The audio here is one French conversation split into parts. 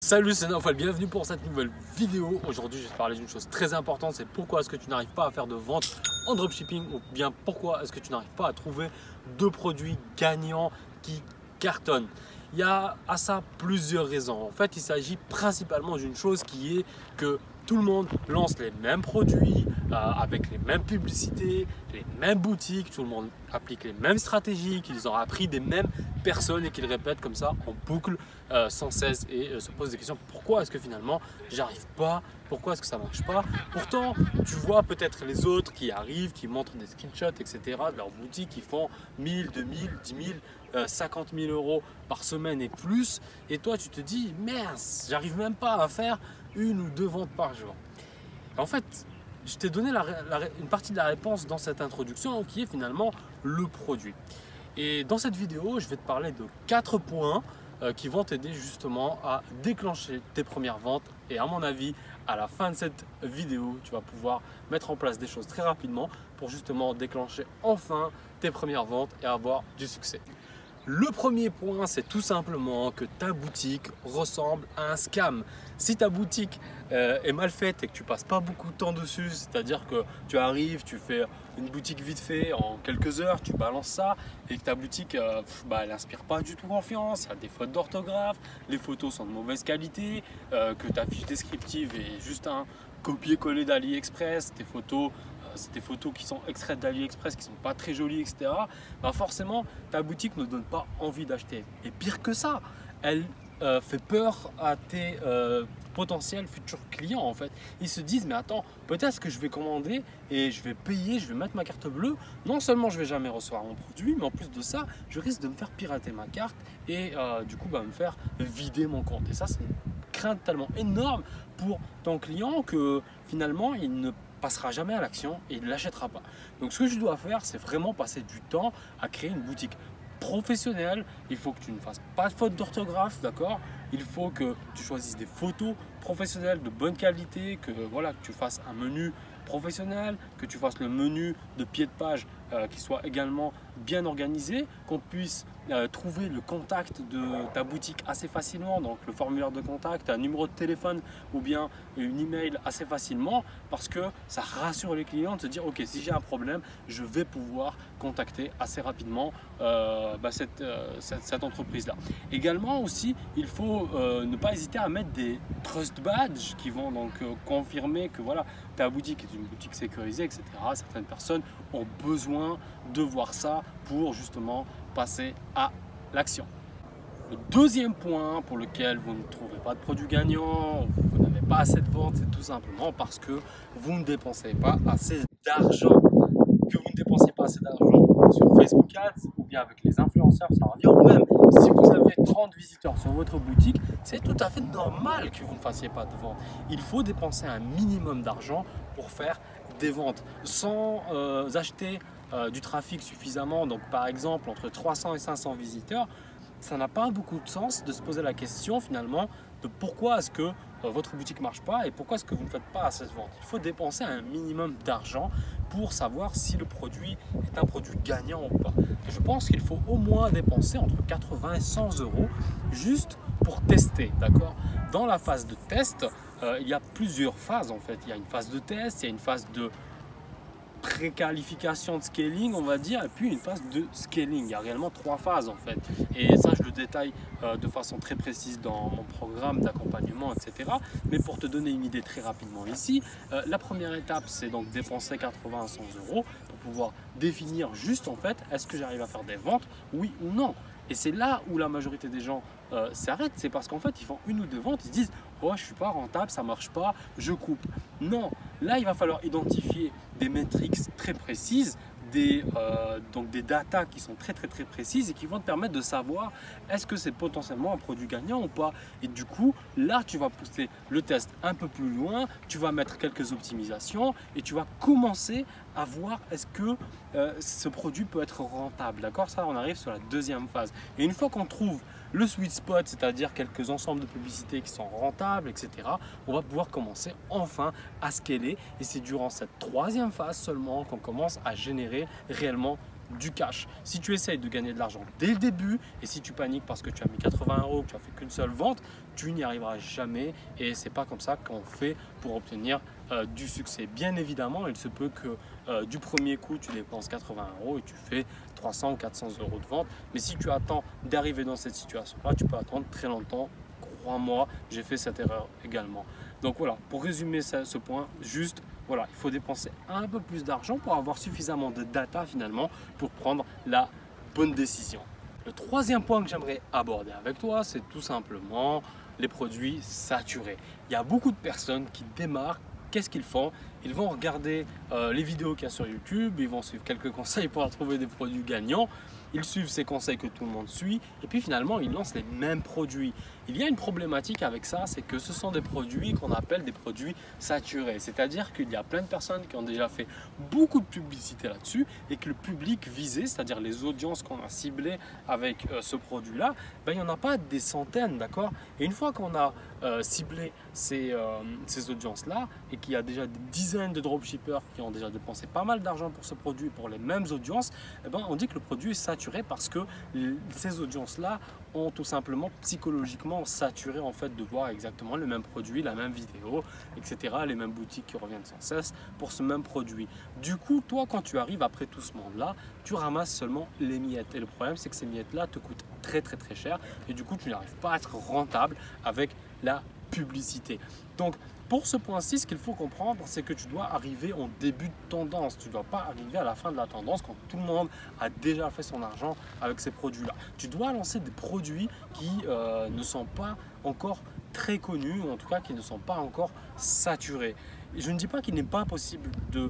Salut, c'est Naufal, bienvenue pour cette nouvelle vidéo. Aujourd'hui, je vais te parler d'une chose très importante, c'est pourquoi est-ce que tu n'arrives pas à faire de vente en dropshipping ou bien pourquoi est-ce que tu n'arrives pas à trouver de produits gagnants qui cartonnent. Il y a à ça plusieurs raisons. En fait, il s'agit principalement d'une chose qui est que tout le monde lance les mêmes produits avec les mêmes publicités, les mêmes boutiques, tout le monde applique les mêmes stratégies qu'ils ont appris des mêmes personnes et qu'ils répètent comme ça en boucle sans cesse et se posent des questions. Pourquoi est-ce que finalement j'arrive pas? Pourquoi est-ce que ça marche pas? Pourtant, tu vois peut-être les autres qui arrivent, qui montrent des screenshots, etc. de leur boutique, qui font 1000, 2000, 10 000, 50 000 euros par semaine et plus. Et toi, tu te dis, merde, j'arrive même pas à faire une ou deux ventes par jour. En fait, je t'ai donné une partie de la réponse dans cette introduction qui est finalement le produit. Et dans cette vidéo, je vais te parler de 4 points qui vont t'aider justement à déclencher tes premières ventes. Et à mon avis, à la fin de cette vidéo, tu vas pouvoir mettre en place des choses très rapidement pour justement déclencher enfin tes premières ventes et avoir du succès. Le premier point, c'est tout simplement que ta boutique ressemble à un scam. Si ta boutique est mal faite et que tu passes pas beaucoup de temps dessus, c'est-à-dire que tu arrives, tu fais une boutique vite fait en quelques heures, tu balances ça et que ta boutique elle n'inspire pas du tout confiance, il y a des fautes d'orthographe, les photos sont de mauvaise qualité, que ta fiche descriptive est juste un copier-coller d'AliExpress, tes photos c'est des photos qui sont extraites d'AliExpress, qui sont pas très jolies, etc. Bah forcément, ta boutique ne donne pas envie d'acheter. Et pire que ça, elle fait peur à tes potentiels futurs clients en fait. Ils se disent mais attends, peut-être que je vais commander et je vais payer, je vais mettre ma carte bleue. Non seulement je vais jamais recevoir mon produit, mais en plus de ça, je risque de me faire pirater ma carte et du coup me faire vider mon compte. Et ça, c'est une crainte tellement énorme pour ton client que finalement il ne passera jamais à l'action et il ne l'achètera pas. Donc ce que je dois faire, c'est vraiment passer du temps à créer une boutique professionnelle. Il faut que tu ne fasses pas de faute d'orthographe, d'accord? Il faut que tu choisisses des photos professionnelles de bonne qualité, que voilà, que tu fasses un menu professionnel, que tu fasses le menu de pied de page qui soit également bien organisé, qu'on puisse trouver le contact de ta boutique assez facilement, donc le formulaire de contact, un numéro de téléphone ou bien une email assez facilement, parce que ça rassure les clients de se dire ok, si j'ai un problème, je vais pouvoir contacter assez rapidement cette entreprise là. Également aussi, il faut ne pas hésiter à mettre des trust badges qui vont donc confirmer que voilà, ta boutique est une boutique sécurisée, etc. Certaines personnes ont besoin de voir ça pour justement passer à l'action. Le deuxième point pour lequel vous ne trouvez pas de produit gagnant, vous n'avez pas assez de ventes, c'est tout simplement parce que vous ne dépensez pas assez d'argent. Que vous ne dépensez pas assez d'argent sur Facebook Ads ou bien avec les influenceurs, ça revient au même. Si vous avez 30 visiteurs sur votre boutique, c'est tout à fait normal que vous ne fassiez pas de vente. Il faut dépenser un minimum d'argent pour faire des ventes sans acheter du trafic suffisamment. Donc par exemple entre 300 et 500 visiteurs, ça n'a pas beaucoup de sens de se poser la question finalement de pourquoi est-ce que votre boutique ne marche pas et pourquoi est-ce que vous ne faites pas assez de ventes. Il faut dépenser un minimum d'argent pour savoir si le produit est un produit gagnant ou pas. Et je pense qu'il faut au moins dépenser entre 80 et 100 euros juste pour tester, d'accord? Dans la phase de test, il y a plusieurs phases en fait. Il y a une phase de test, il y a une phase de préqualification de scaling, on va dire, et puis une phase de scaling. Il y a réellement 3 phases en fait, et ça je le détaille de façon très précise dans mon programme d'accompagnement, etc. Mais pour te donner une idée très rapidement ici, la première étape c'est donc dépenser 80 à 100 euros pour pouvoir définir juste en fait, est-ce que j'arrive à faire des ventes, oui ou non. Et c'est là où la majorité des gens s'arrêtent, c'est parce qu'en fait ils font une ou deux ventes, ils se disent oh je suis pas rentable, ça marche pas, je coupe. Non, là il va falloir identifier des métriques très précises, donc des datas qui sont très précises et qui vont te permettre de savoir est-ce que c'est potentiellement un produit gagnant ou pas. Et du coup là tu vas pousser le test un peu plus loin, tu vas mettre quelques optimisations et tu vas commencer à voir est-ce que ce produit peut être rentable, d'accord? Ça on arrive sur la deuxième phase, et une fois qu'on trouve le sweet spot, c'est-à-dire quelques ensembles de publicités qui sont rentables, etc., on va pouvoir commencer enfin à scaler, et c'est durant cette troisième phase seulement qu'on commence à générer réellement du cash. Si tu essayes de gagner de l'argent dès le début et si tu paniques parce que tu as mis 80 €, que tu as fait qu'une seule vente, tu n'y arriveras jamais et c'est pas comme ça qu'on fait pour obtenir du succès. Bien évidemment, il se peut que du premier coup, tu dépenses 80 € et tu fais 300 ou 400 € de vente. Mais si tu attends d'arriver dans cette situation-là, tu peux attendre très longtemps. Crois-moi, j'ai fait cette erreur également. Donc voilà, pour résumer ce point, juste voilà, il faut dépenser un peu plus d'argent pour avoir suffisamment de data finalement pour prendre la bonne décision. Le troisième point que j'aimerais aborder avec toi, c'est tout simplement les produits saturés. Il y a beaucoup de personnes qui démarrent. Qu'est-ce qu'ils font? Ils vont regarder les vidéos qu'il y a sur YouTube, ils vont suivre quelques conseils pour trouver des produits gagnants. Ils suivent ces conseils que tout le monde suit et puis finalement ils lancent les mêmes produits. Il y a une problématique avec ça, c'est que ce sont des produits qu'on appelle des produits saturés. C'est-à-dire qu'il y a plein de personnes qui ont déjà fait beaucoup de publicité là-dessus et que le public visé, c'est-à-dire les audiences qu'on a ciblées avec ce produit-là, ben, il n'y en a pas des centaines, d'accord? Et une fois qu'on a ciblé ces audiences-là et qu'il y a déjà des dizaines de dropshippers qui ont déjà dépensé pas mal d'argent pour ce produit pour les mêmes audiences, eh ben, on dit que le produit est saturé parce que ces audiences-là ont tout simplement psychologiquement saturé en fait de voir exactement le même produit, la même vidéo, etc. Les mêmes boutiques qui reviennent sans cesse pour ce même produit. Du coup, toi, quand tu arrives après tout ce monde-là, tu ramasses seulement les miettes. Et le problème, c'est que ces miettes-là te coûtent très cher et du coup, tu n'arrives pas à être rentable avec la publicité. Donc, pour ce point-ci, ce qu'il faut comprendre, c'est que tu dois arriver en début de tendance. Tu ne dois pas arriver à la fin de la tendance quand tout le monde a déjà fait son argent avec ces produits-là. Tu dois lancer des produits qui ne sont pas encore très connus, ou en tout cas qui ne sont pas encore saturés. Et je ne dis pas qu'il n'est pas possible de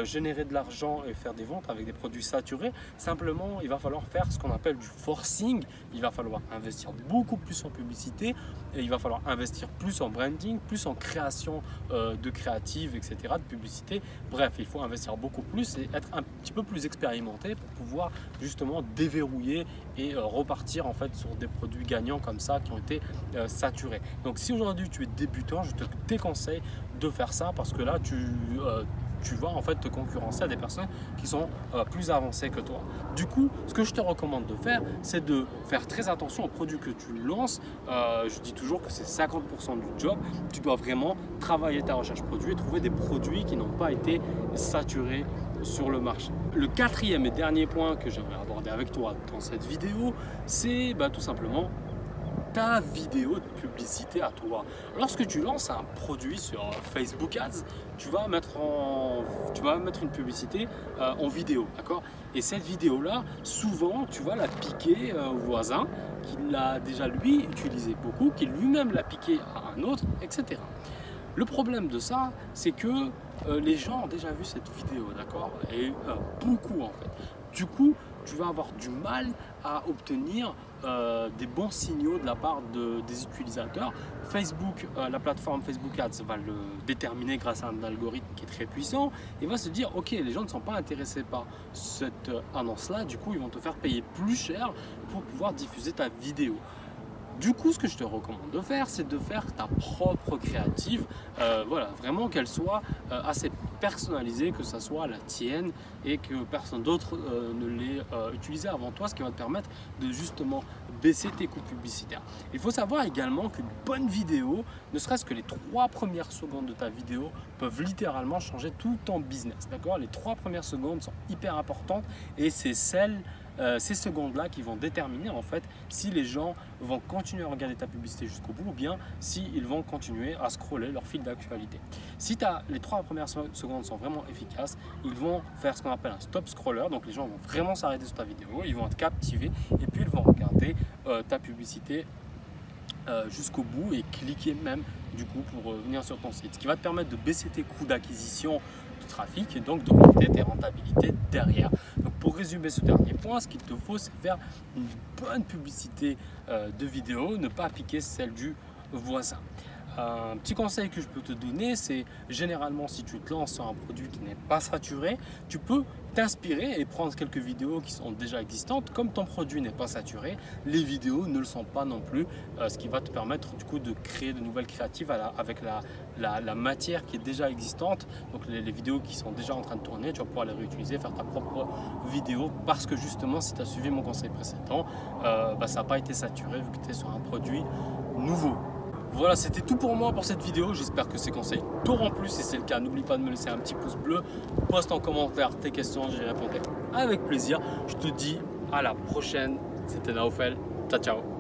générer de l'argent et faire des ventes avec des produits saturés. Simplement, il va falloir faire ce qu'on appelle du forcing. Il va falloir investir beaucoup plus en publicité et il va falloir investir plus en branding, plus en création de créatives, etc., de publicité. Bref, il faut investir beaucoup plus et être un petit peu plus expérimenté pour pouvoir justement déverrouiller et repartir en fait sur des produits gagnants comme ça qui ont été saturés. Donc si aujourd'hui tu es débutant, je te déconseille de faire ça parce que là tu vas en fait te concurrencer à des personnes qui sont plus avancées que toi. Du coup, ce que je te recommande de faire, c'est de faire très attention aux produits que tu lances. Je dis toujours que c'est 50% du job. Tu dois vraiment travailler ta recherche produit et trouver des produits qui n'ont pas été saturés sur le marché. Le quatrième et dernier point que j'aimerais aborder avec toi dans cette vidéo, c'est tout simplement ta vidéo de publicité à toi. Lorsque tu lances un produit sur Facebook Ads, tu vas mettre une publicité en vidéo, d'accord? Et cette vidéo-là, souvent, tu vas la piquer au voisin qui l'a déjà lui utilisé beaucoup, qui lui-même l'a piqué à un autre, etc. Le problème de ça, c'est que les gens ont déjà vu cette vidéo, d'accord? Et beaucoup en fait. Du coup, tu vas avoir du mal à obtenir des bons signaux de la part des utilisateurs. Facebook, la plateforme Facebook Ads va le déterminer grâce à un algorithme qui est très puissant et va se dire ok, les gens ne sont pas intéressés par cette annonce-là, du coup ils vont te faire payer plus cher pour pouvoir diffuser ta vidéo. Du coup, ce que je te recommande de faire, c'est de faire ta propre créative, voilà, vraiment qu'elle soit assez personnalisée, que ça soit la tienne et que personne d'autre ne l'ait utilisée avant toi, ce qui va te permettre de justement baisser tes coûts publicitaires. Il faut savoir également qu'une bonne vidéo, ne serait-ce que les 3 premières secondes de ta vidéo, peuvent littéralement changer tout ton business, d'accord? Les 3 premières secondes sont hyper importantes et c'est ces secondes-là qui vont déterminer en fait si les gens vont continuer à regarder ta publicité jusqu'au bout ou bien s'ils vont continuer à scroller leur fil d'actualité. Si les 3 premières secondes sont vraiment efficaces, ils vont faire ce qu'on appelle un stop scroller, donc les gens vont vraiment s'arrêter sur ta vidéo, ils vont être captivés et puis ils vont regarder ta publicité jusqu'au bout et cliquer même du coup pour venir sur ton site, ce qui va te permettre de baisser tes coûts d'acquisition de trafic et donc d'augmenter tes rentabilités derrière. Donc pour résumer ce dernier point, ce qu'il te faut, c'est faire une bonne publicité de vidéo, ne pas piquer celle du voisin. un petit conseil que je peux te donner, c'est généralement si tu te lances sur un produit qui n'est pas saturé, tu peux t'inspirer et prendre quelques vidéos qui sont déjà existantes. Comme ton produit n'est pas saturé, les vidéos ne le sont pas non plus, ce qui va te permettre du coup de créer de nouvelles créatives avec la matière qui est déjà existante. Donc les vidéos qui sont déjà en train de tourner, tu vas pouvoir les réutiliser, faire ta propre vidéo, parce que justement si tu as suivi mon conseil précédent, ça n'a pas été saturé vu que tu es sur un produit nouveau. Voilà, c'était tout pour moi pour cette vidéo. J'espère que ces conseils t'auront plu. Si c'est le cas, n'oublie pas de me laisser un petit pouce bleu. Poste en commentaire tes questions, j'y répondrai avec plaisir. Je te dis à la prochaine. C'était Naofel. Ciao, ciao.